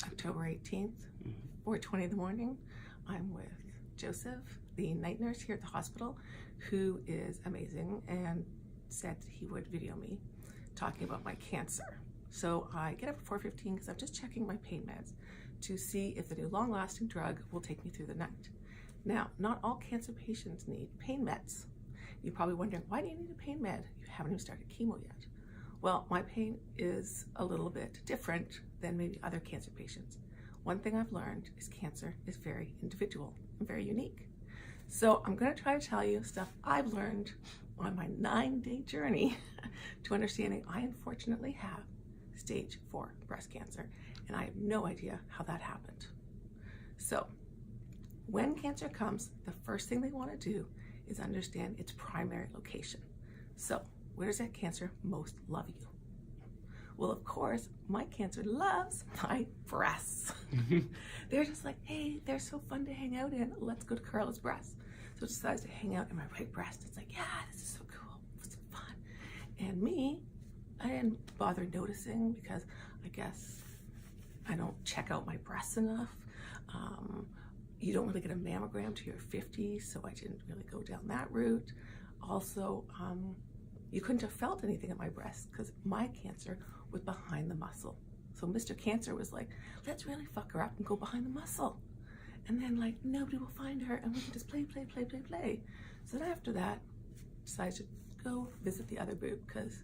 October 18th, 4:20 in the morning. I'm with Joseph, the night nurse here at the hospital, who is amazing and said he would video me talking about my cancer. So I get up at 4:15 because I'm just checking my pain meds to see if the new long-lasting drug will take me through the night. Now, not all cancer patients need pain meds. You're probably wondering, why do you need a pain med? You haven't even started chemo yet. Well, my pain is a little bit different than maybe other cancer patients. One thing I've learned is cancer is very individual and very unique. So I'm going to try to tell you stuff I've learned on my 9-day journey to understanding I unfortunately have stage 4 breast cancer, and I have no idea how that happened. So when cancer comes, the first thing they want to do is understand its primary location. So where does that cancer most love you? Well, of course, my cancer loves my breasts. They're just like, hey, they're so fun to hang out in. Let's go to Karla's breasts. So it decides to hang out in my right breast. It's like, yeah, this is so cool. It's so fun. And me, I didn't bother noticing because I guess I don't check out my breasts enough. You don't really get a mammogram till you're 50, so I didn't really go down that route. Also, you couldn't have felt anything at my breast because my cancer was behind the muscle. So Mr. Cancer was like, let's really fuck her up and go behind the muscle. And then like, nobody will find her and we can just play. So then after that, I decided to go visit the other boob because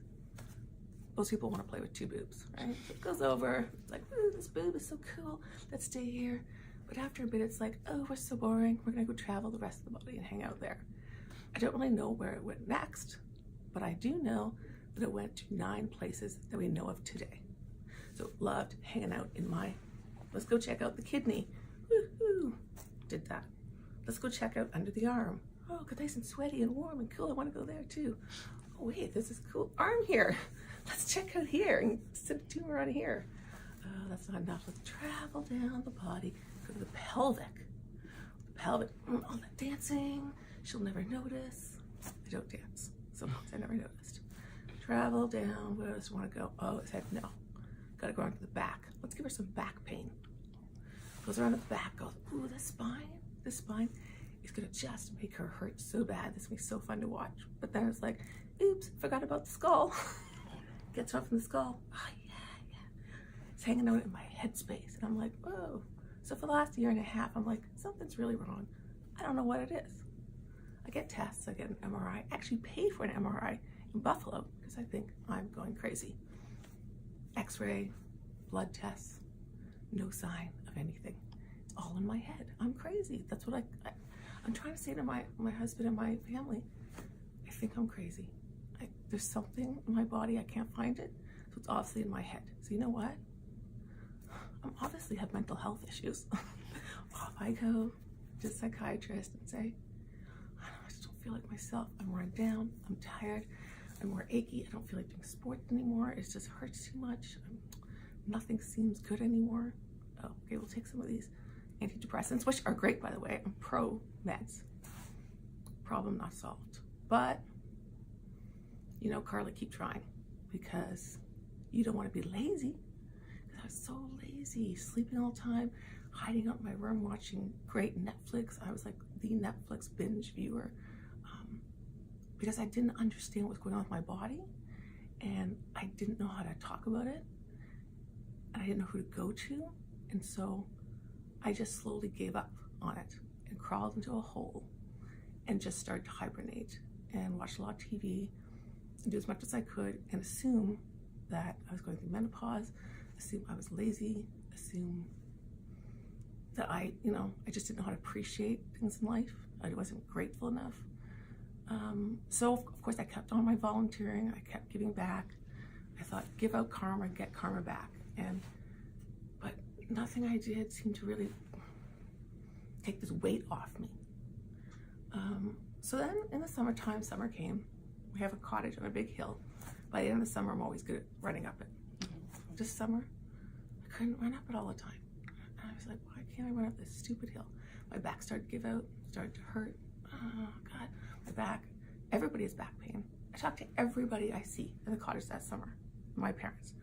most people want to play with 2 boobs, right? So it goes over, it's like, ooh, this boob is so cool, let's stay here. But after a bit, it's like, oh, we're so boring. We're gonna go travel the rest of the body and hang out there. I don't really know where it went next, but I do know that it went to 9 places that we know of today. So loved hanging out in my, let's go check out the kidney. Woohoo, did that. Let's go check out under the arm. Oh, it's nice and sweaty and warm and cool. I wanna go there too. Oh wait, there's this cool arm here. Let's check out here and sit a tumor on here. Oh, that's not enough. Let's travel down the body. Go to the pelvic. The pelvic, all that dancing. She'll never notice. I don't dance. Sometimes I never noticed. Travel down. Where does she want to go? Oh, it said no. Got to go around to the back. Let's give her some back pain. Goes around to the back. Goes, ooh, the spine. The spine is going to just make her hurt so bad. This will be so fun to watch. But then it's like, oops, forgot about the skull. Gets off from the skull. Oh, yeah. It's hanging out in my headspace. And I'm like, whoa. So for the last 1.5 years, I'm like, something's really wrong. I don't know what it is. I get tests, I get an MRI. I actually paid for an MRI in Buffalo because I think I'm going crazy. X-ray, blood tests, no sign of anything. It's all in my head. I'm crazy. That's what I'm trying to say to my husband and my family. I think I'm crazy. There's something in my body, I can't find it, so it's obviously in my head. So you know what? I obviously have mental health issues. Off I go to a psychiatrist and say, I just don't feel like myself. I'm run down, I'm tired, I'm more achy, I don't feel like doing sports anymore, it just hurts too much, nothing seems good anymore. Oh, okay, we'll take some of these antidepressants, which are great, by the way. I'm pro meds. Problem not solved. But, you know, Karla, keep trying because you don't want to be lazy. I was so lazy, sleeping all the time, hiding out in my room, watching great Netflix. I was like the Netflix binge viewer because I didn't understand what was going on with my body and I didn't know how to talk about it and I didn't know who to go to. And so I just slowly gave up on it and crawled into a hole and just started to hibernate and watch a lot of TV and do as much as I could and assume that I was going through menopause, assume I was lazy, assume that I just didn't know how to appreciate things in life. I wasn't grateful enough. So of course I kept on my volunteering, I kept giving back. I thought, give out karma, get karma back. But nothing I did seemed to really take this weight off me. So then in the summertime, summer came. We have a cottage on a big hill. By the end of the summer, I'm always good at running up it. This summer, I couldn't run up it all the time. And I was like, why can't I run up this stupid hill? My back started to give out, started to hurt. Oh God, my back. Everybody has back pain. I talked to everybody I see in the cottage that summer, my parents.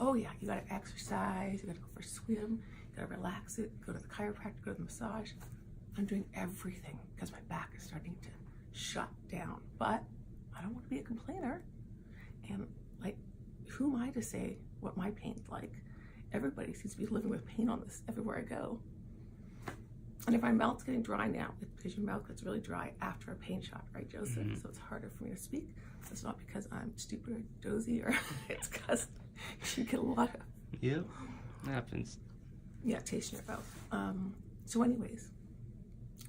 oh yeah, you gotta exercise, you gotta go for a swim, you gotta relax it, go to the chiropractor, go to the massage. I'm doing everything because my back is starting to shut down. But I don't want to be a complainer. And like, who am I to say what my pain's like? Everybody seems to be living with pain on this everywhere I go. And if my mouth's getting dry now, it's because your mouth gets really dry after a pain shot, right, Joseph? Mm-hmm. So it's harder for me to speak. It's not because I'm stupid or dozy, or it's because you get a lot of... Yeah, happens. Yeah, taste in your mouth. So anyways,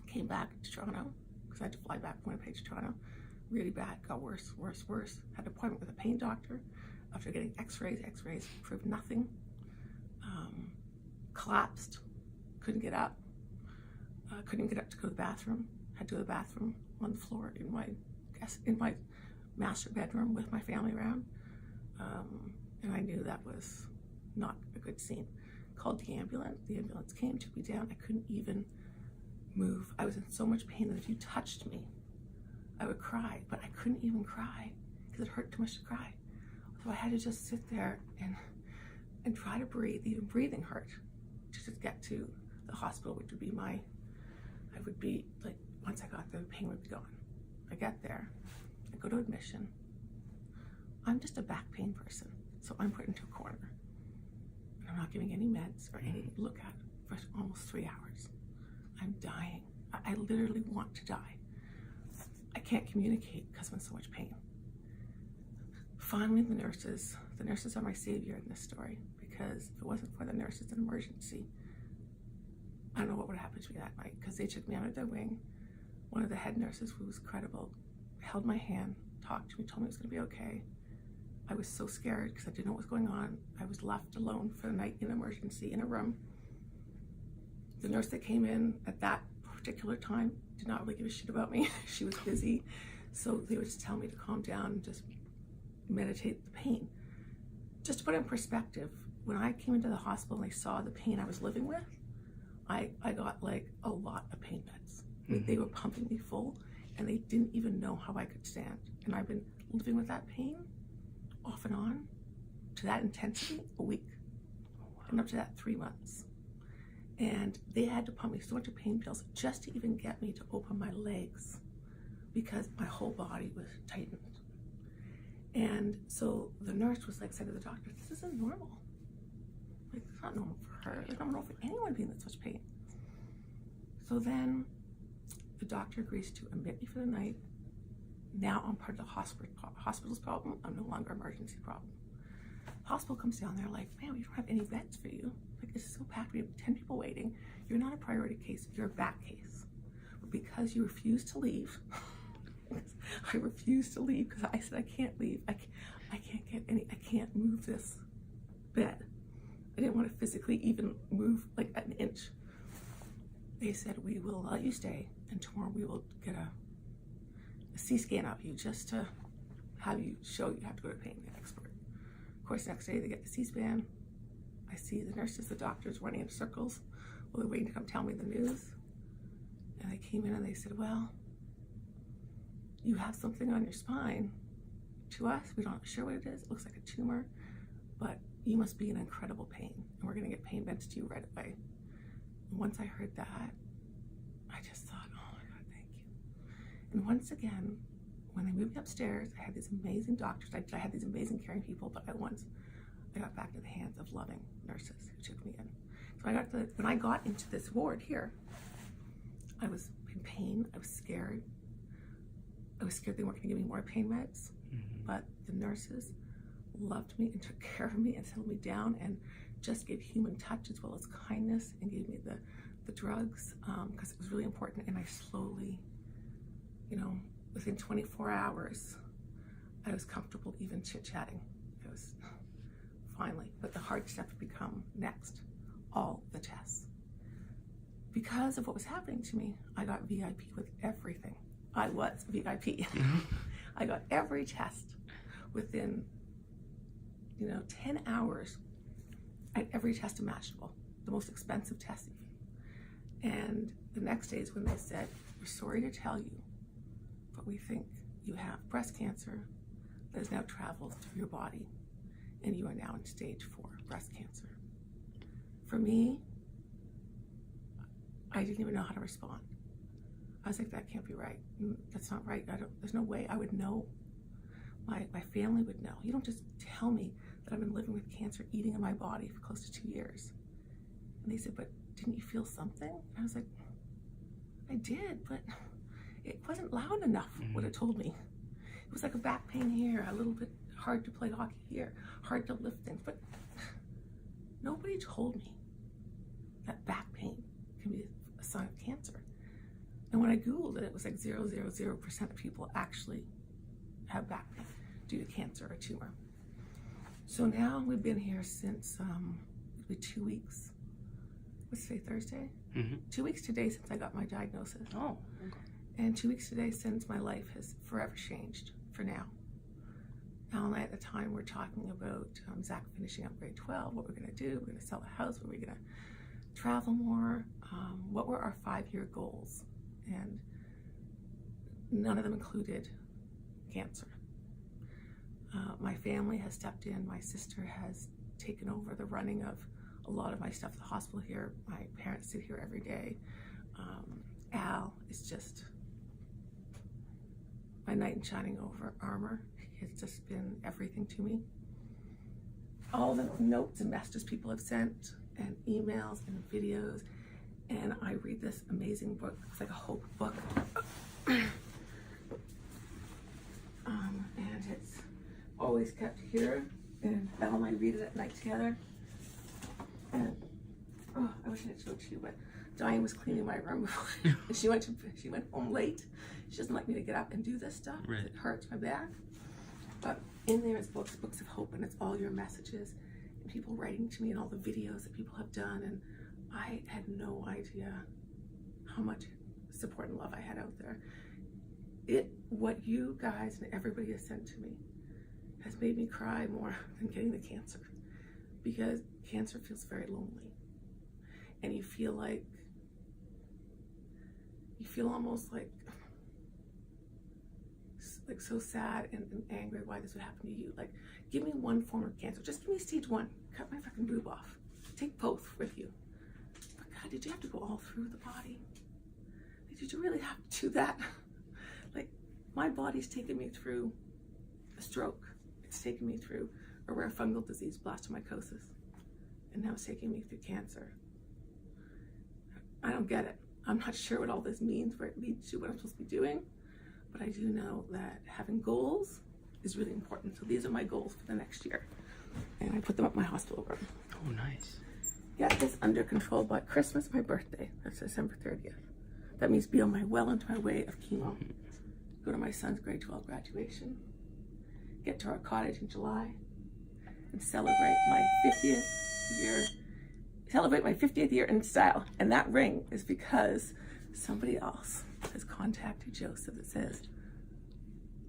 came back to Toronto, because I had to fly back from Winnipeg to Toronto. Really bad, got worse. Had an appointment with a pain doctor after getting x-rays proved nothing. Collapsed, couldn't get up. Couldn't get up to go to the bathroom. Had to go to the bathroom on the floor in my master bedroom with my family around. And I knew that was not a good scene. Called the ambulance. The ambulance came, took me down. I couldn't even move. I was in so much pain that if you touched me, I would cry, but I couldn't even cry because it hurt too much to cry. So I had to just sit there and try to breathe. Even breathing hurt to just get to the hospital, which would be I would be like, once I got there, the pain would be gone. I get there, I go to admission. I'm just a back pain person, so I'm put into a corner. And I'm not giving any meds or anything to look at for almost 3 hours. I'm dying. I literally want to die. I can't communicate because I'm in so much pain. Finally, the nurses are my savior in this story, because if it wasn't for the nurses in emergency, I don't know what would happen to me that night, because they took me under their wing. One of the head nurses, who was credible, held my hand, talked to me, told me it was going to be okay. I was so scared because I didn't know what was going on. I was left alone for the night in emergency in a room. The nurse that came in at that particular time did not really give a shit about me. She was busy. So they would just tell me to calm down and just meditate the pain. Just to put it in perspective, when I came into the hospital and I saw the pain I was living with, I got like a lot of pain meds. Mm-hmm. They were pumping me full, and they didn't even know how I could stand. And I've been living with that pain off and on to that intensity a week, and up to that 3 months. And they had to pump me so much of pain pills just to even get me to open my legs, because my whole body was tightened. And so the nurse was like, said to the doctor, this isn't normal. Like, it's not normal for her. It's not normal for anyone being in such pain. So then the doctor agrees to admit me for the night. Now I'm part of the hospital's problem. I'm no longer emergency problem. Hospital comes down, they're like, man, we don't have any beds for you. Like, it's so packed, we have 10 people waiting. You're not a priority case, you're a back case. But because you refuse to leave, I refused to leave because I said I can't leave. I can't move this bed. I didn't want to physically even move like an inch. They said, we will let you stay, and tomorrow we will get a CT scan of you just to have you show you have to go to a pain expert. Of course, next day they get the CT scan. I see the nurses, the doctors running in circles while they're waiting to come tell me the news. And they came in and they said, well, you have something on your spine. To us, we're not sure what it is. It looks like a tumor, but you must be in incredible pain, and we're gonna get pain meds to you right away. And once I heard that, I just thought, oh my God, thank you. And once again, when they moved me upstairs, I had these amazing doctors, I had these amazing caring people, but I got back to the hands of loving nurses who took me in. So when I got into this ward here, I was in pain, I was scared. I was scared they weren't gonna give me more pain meds, but the nurses loved me and took care of me and settled me down and just gave human touch as well as kindness, and gave me the drugs, because it was really important. And I slowly, within 24 hours, I was comfortable even chit-chatting. It was finally, but the hard step would become next, all the tests. Because of what was happening to me, I got VIP with everything. I was VIP. I got every test within, 10 hours. I had every test imaginable, the most expensive test even. And the next day is when they said, we're sorry to tell you, but we think you have breast cancer that has now traveled through your body and you are now in stage 4 breast cancer. For me, I didn't even know how to respond. I was like, that can't be right. That's not right. There's no way I would know. My family would know. You don't just tell me that I've been living with cancer eating in my body for close to 2 years. And they said, but didn't you feel something? And I was like, I did, but it wasn't loud enough, what it told me. It was like a back pain here, a little bit hard to play hockey here, hard to lift things, but nobody told me that back pain can be a sign of cancer. And when I Googled it, it was like 0.000% of people actually have back pain due to cancer or tumor. So now we've been here since it'll be 2 weeks. What's today, Thursday? 2 weeks today since I got my diagnosis. Oh, okay. And 2 weeks today since my life has forever changed for now. Al and I at the time were talking about Zach finishing up grade 12, what we're gonna do. We're gonna sell the house, were we gonna travel more? What were our 5-year goals? And none of them included cancer. My family has stepped in. My sister has taken over the running of a lot of my stuff at the hospital here. My parents sit here every day. Al is just my knight in shining armor. He's just been everything to me. All the notes and messages people have sent, and emails and videos, and I read this amazing book. It's like a hope book. And it's always kept here, and Al and I read it at night together. And I wish I had showed you, but Diane was cleaning my room before, and she went home late. She doesn't like me to get up and do this stuff. Right. It hurts my back. But in there is books of hope, and it's all your messages, and people writing to me, and all the videos that people have done. And I had no idea how much support and love I had out there. What you guys and everybody has sent to me has made me cry more than getting the cancer, because cancer feels very lonely, and you feel almost like so sad and angry why this would happen to you. Like, give me one form of cancer. Just give me stage 1. Cut my fucking boob off. Take both with you. But God, did you have to go all through the body? Like, did you really have to do that? Like, my body's taken me through a stroke. It's taken me through a rare fungal disease, blastomycosis. And now it's taking me through cancer. I don't get it. I'm not sure what all this means, where it leads to, what I'm supposed to be doing. But I do know that having goals is really important. So these are my goals for the next year. And I put them up my hospital room. Oh, nice. Get this under control by Christmas, my birthday. That's December 30th. That means be on my well into my way of chemo. Go to my son's grade 12 graduation. Get to our cottage in July. And celebrate my 50th year. Celebrate my 50th year in style. And that ring is because somebody else has contacted Joseph that says,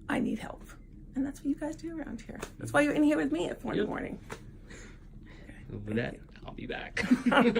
I need help. And that's what you guys do around here. That's why you're in here with me at 4 in the morning. Okay, With that, I'll be back. Bye.